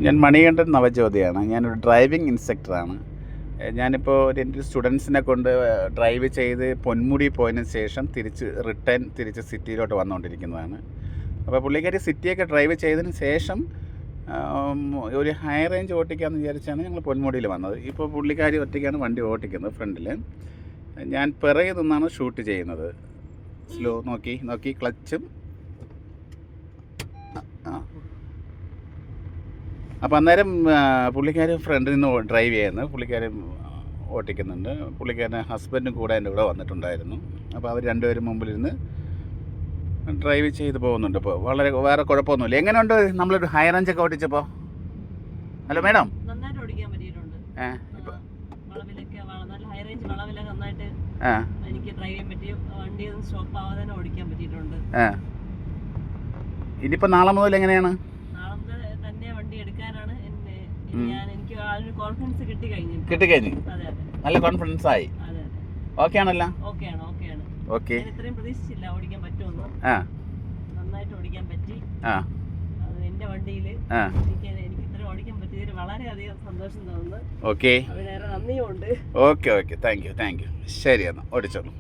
ഞാൻ മണികണ്ഠൻ നവജ്യോതിയാണ്. ഞാനൊരു ഡ്രൈവിംഗ് ഇൻസ്ട്രക്ടറാണ്. ഞാനിപ്പോൾ എൻ്റെ സ്റ്റുഡൻസിനെ കൊണ്ട് ഡ്രൈവ് ചെയ്ത് പൊന്മുടി പോയതിന് ശേഷം തിരിച്ച് സിറ്റിയിലോട്ട് വന്നുകൊണ്ടിരിക്കുന്നതാണ്. അപ്പോൾ പുള്ളിക്കാരി സിറ്റിയൊക്കെ ഡ്രൈവ് ചെയ്തതിന് ശേഷം ഒരു ഹൈ റേഞ്ച് ഓട്ടിക്കാമെന്ന് വിചാരിച്ചാണ് ഞങ്ങൾ പൊന്മുടിയിൽ വന്നത്. ഇപ്പോൾ പുള്ളിക്കാരി ഒറ്റയ്ക്കാണ് വണ്ടി ഓട്ടിക്കുന്നത് ഫ്രണ്ടിൽ. ഞാൻ പിറകിൽ നിന്നാണ് ഷൂട്ട് ചെയ്യുന്നത്. സ്ലോ നോക്കി ക്ലച്ചും. അപ്പോൾ അന്നേരം പുള്ളിക്കാരി ഫ്രണ്ടിൽ നിന്ന് ഡ്രൈവ് ചെയ്യുന്നത്, പുള്ളിക്കാരി ഓട്ടിക്കുന്നുണ്ട്. പുള്ളിക്കാരൻ്റെ ഹസ്ബൻഡും കൂടെ എൻ്റെ കൂടെ വന്നിട്ടുണ്ടായിരുന്നു. അപ്പോൾ അവർ രണ്ടുപേരും മുമ്പിലിരുന്ന് ഡ്രൈവ് ചെയ്ത് പോകുന്നുണ്ട്. ഇപ്പോൾ വേറെ കുഴപ്പമൊന്നുമില്ല. എങ്ങനെയുണ്ട് നമ്മളൊരു ഹൈ റേഞ്ചൊക്കെ ഓടിച്ചപ്പോൾ? Hello madam. നന്നായിട്ട് ഓടിക്കാൻ പറ്റിയിട്ടുണ്ട്. വളവിലൊക്കെ നല്ല ഹൈ റേഞ്ച് വളവിലൊക്കെ നന്നായിട്ട് എനിക്ക് ഡ്രൈവ് ചെയ്യാൻ പറ്റി. വണ്ടി ഒന്നും സ്റ്റോപ്പ് ആവാതെ ഓടിക്കാൻ പറ്റിയിട്ടുണ്ട്. ഇനിയിപ്പോൾ നാളെ മുതൽ എങ്ങനെയാണ്? നാളെ മുതൽ തന്നെ വണ്ടി എടുക്കാനാണ് എനിക്ക് ആ ഒരു കോൺഫിഡൻസ് കിട്ടിക്കഴിഞ്ഞു. അതെ നല്ല കോൺഫിഡൻസ് ആയി. അതെ ഓക്കെ ആണല്ലോ? ഓക്കെയാണ്. ഓക്കെ. ഇത്രയും പ്രതീക്ഷിച്ചില്ല ഓടിക്കാൻ പറ്റുമെന്ന്. നന്നായിട്ട് ഓടിക്കാൻ പറ്റി. അത് എൻ്റെ വണ്ടിയിൽ എനിക്ക് ഇത്രയും ഓടിക്കാൻ പറ്റിയതിൽ വളരെയധികം സന്തോഷം തോന്നുന്നു. ഓക്കെ. അതിനേറെ നന്ദിയുണ്ട്. Okay thank you. ശരി എന്നാൽ ഓടിച്ചോളൂ.